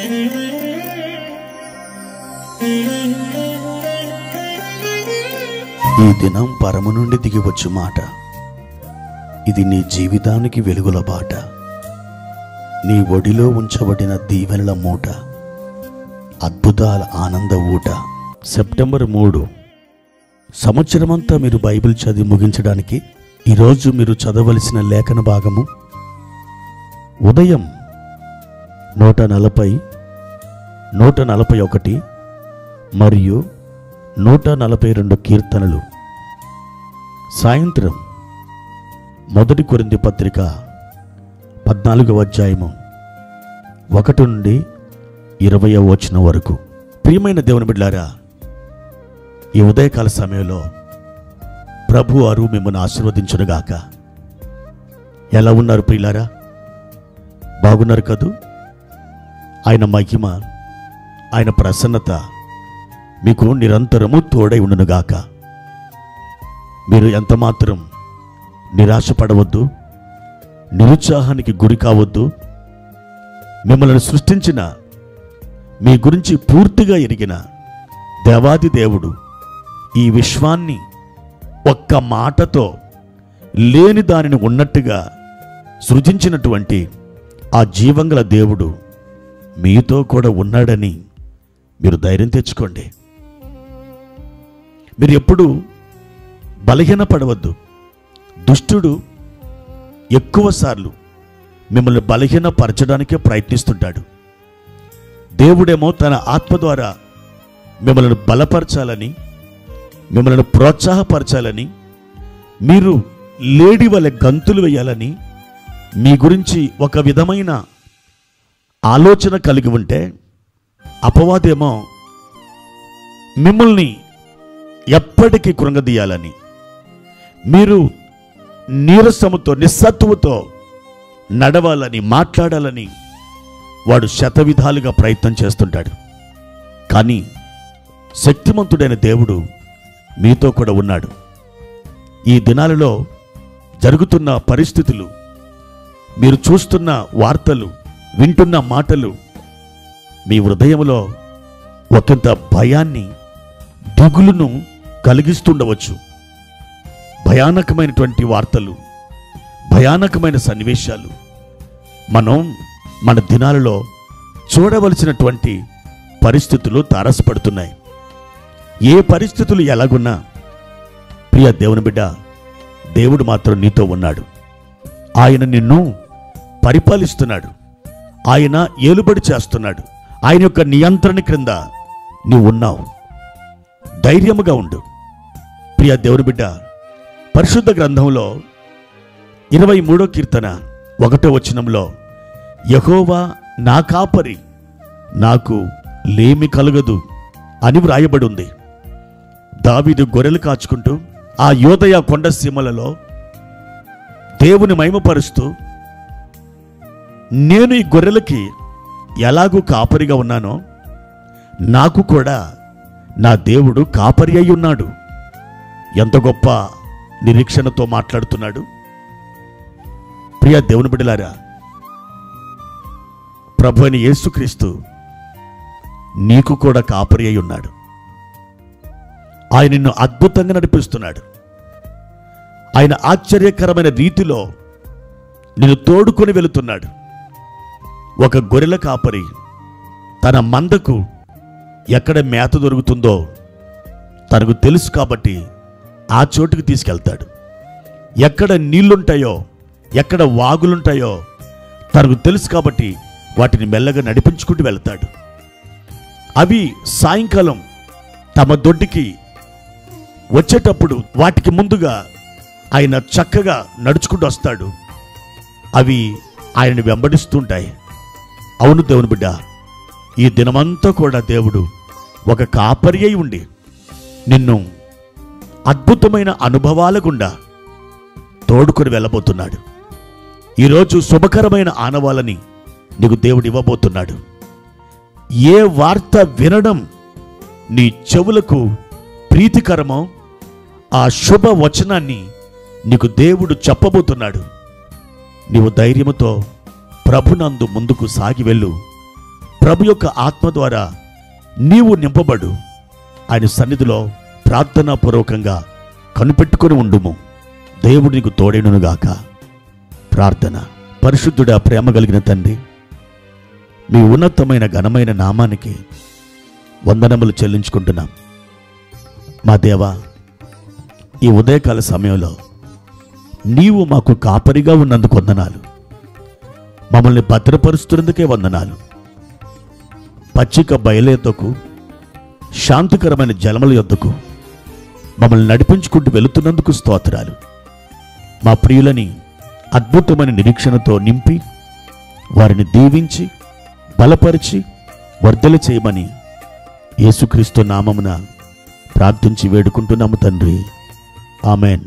ఈ దినం పరము నుండి దిగివచ్చు మాట. ఇది నీ జీవితానికి వెలుగుల బాట. నీ ఒడిలో ఉంచబడిన దీవెనల మూట, అద్భుతాల ఆనంద ఊట. సెప్టెంబర్ 3. సంవత్సరమంతా మీరు బైబిల్ చదివి ముగించడానికి ఈరోజు మీరు చదవలసిన లేఖన భాగము ఉదయం 140, 141 మరియు 142 కీర్తనలు. సాయంత్రం 1 కొరింథీ పత్రిక 14వ అధ్యాయము 1 నుండి 20వ వచనం వరకు. ప్రియమైన దేవుని బిడ్డలారా, ఈ ఉదయకాల సమయంలో ప్రభు వారు మిమ్మల్ని ఆశీర్వదించునుగాక. ఎలా ఉన్నారు ప్రియులారా? బాగున్నారు కదూ? ఆయన మహిమ, ఆయన ప్రసన్నత మీకు నిరంతరము తోడై ఉండునుగాక. మీరు ఎంతమాత్రం నిరాశపడవద్దు, నిరుత్సాహానికి గురి కావద్దు. మిమ్మల్ని సృష్టించిన, మీ గురించి పూర్తిగా ఎరిగిన దేవాది దేవుడు ఈ విశ్వాన్ని ఒక్క మాటతో లేని దానిని ఉన్నట్టుగా సృజించినటువంటి ఆ జీవంగల దేవుడు మీతో కూడా ఉన్నాడని మీరు ధైర్యం తెచ్చుకోండి. మీరు ఎప్పుడూ బలహీనపడవద్దు. దుష్టుడు ఎక్కువసార్లు మిమ్మల్ని బలహీనపరచడానికే ప్రయత్నిస్తుంటాడు. దేవుడేమో తన ఆత్మ ద్వారా మిమ్మల్ని బలపరచాలని, మిమ్మల్ని ప్రోత్సాహపరచాలని, మీరు లేడి వలె గంతులు వేయాలని, మీ గురించి ఒక విధమైన ఆలోచన కలిగి ఉంటే, అపవాదేమో మిమ్మల్ని ఎప్పటికీ కృంగదీయాలని, మీరు నీరసముతో నిస్సత్తువతో నడవాలని, మాట్లాడాలని వాడు శతవిధాలుగా ప్రయత్నం చేస్తుంటాడు. కానీ శక్తిమంతుడైన దేవుడు మీతో కూడా ఉన్నాడు. ఈ దినాలలో జరుగుతున్న పరిస్థితులు, మీరు చూస్తున్న వార్తలు, వింటున్న మాటలు మీ హృదయంలో ఒకంత భయాన్ని, దిగులును కలిగిస్తుండవచ్చు. భయానకమైనటువంటి వార్తలు, భయానకమైన సన్నివేశాలు మనం మన దినాలలో చూడవలసినటువంటి పరిస్థితులు తారసపడుతున్నాయి. ఏ పరిస్థితులు ఎలాగున్నా ప్రియ దేవుని బిడ్డ, దేవుడు మాత్రం నీతో ఉన్నాడు. ఆయన నిన్ను పరిపాలిస్తున్నాడు. ఆయన ఏలుబడి చేస్తున్నాడు. ఆయన యొక్క నియంత్రణ క్రింద నీవు ఉన్నావు. ధైర్యముగా ఉండు ప్రియ దేవుని బిడ్డ. పరిశుద్ధ గ్రంథంలో 23వ కీర్తన 1వ వచనంలో, యెహోవా నా కాపరి, నాకు లేమి కలుగదు అని వ్రాయబడి ఉంది. దావీదు గొర్రెలు కాచుకుంటూ ఆ యోదయ కొండ సీమలలో దేవుని మహిమపరుస్తూ, నేను ఈ గొర్రెలకి ఎలాగూ కాపరిగా ఉన్నానో నాకు కూడా నా దేవుడు కాపరి అయి ఉన్నాడు. ఎంత గొప్ప నిరీక్షణతో మాట్లాడుతున్నాడు. ప్రియ దేవుని బిడ్డలారా, ప్రభు అయిన యేసుక్రీస్తు నీకు కూడా కాపరి అయి ఉన్నాడు. ఆయన నిన్ను అద్భుతంగా నడిపిస్తున్నాడు. ఆయన ఆశ్చర్యకరమైన రీతిలో నిన్ను తోడుకొని వెళుతున్నాడు. ఒక గొర్రెల కాపరి తన మందకు ఎక్కడ మేత దొరుకుతుందో తనకు తెలుసు కాబట్టి ఆ చోటుకు తీసుకెళ్తాడు. ఎక్కడ నీళ్లుంటాయో, ఎక్కడ వాగులుంటాయో తనకు తెలుసు కాబట్టి వాటిని మెల్లగా నడిపించుకుంటూ వెళ్తాడు. అవి సాయంకాలం తమ దొడ్డికి వచ్చేటప్పుడు వాటికి ముందుగా ఆయన చక్కగా నడుచుకుంటూ వస్తాడు. అవి ఆయనని వెంబడిస్తుంటాయి. అవును దేవుని బిడ్డ, ఈ దినమంతా కూడా దేవుడు ఒక కాపరి అయి ఉండి నిన్ను అద్భుతమైన అనుభవాల గుండా తోడుకొని వెళ్ళబోతున్నాడు. ఈరోజు శుభకరమైన ఆనవాళ్ళని నీకు దేవుడు ఇవ్వబోతున్నాడు. ఏ వార్త వినడం నీ చెవులకు ప్రీతికరమో ఆ శుభ వచనాన్ని నీకు దేవుడు చెప్పబోతున్నాడు. నీవు ధైర్యముతో ప్రభునందు ముందుకు సాగి వెళ్ళు. ప్రభు యొక్క ఆత్మ ద్వారా నీవు నింపబడు. ఆయన సన్నిధిలో ప్రార్థనాపూర్వకంగా కనిపెట్టుకొని ఉండుము. దేవుడు నీకు తోడేనుగాక. ప్రార్థన. పరిశుద్ధుడా, ప్రేమ కలిగిన తండ్రి, మీ ఉన్నతమైన ఘనమైన నామానికి వందనములు చెల్లించుకుంటున్నాం. మా దేవా, ఈ ఉదయకాల సమయంలో నీవు మాకు కాపరిగా ఉన్నందుకు వందనాలు. మమ్మల్ని భద్రపరుస్తున్నందుకే వందనాలు. పచ్చిక బయలేతకు, శాంతికరమైన జలముల యొద్దకు మమ్మల్ని నడిపించుకుంటూ వెళుతున్నందుకు స్తోత్రాలు. మా ప్రియులని అద్భుతమైన నిరీక్షణతో నింపి వారిని దీవించి బలపరిచి వర్ధల చేయమని యేసుక్రీస్తు నామమున ప్రార్థించి వేడుకుంటున్నాము తండ్రి. ఆమెన్.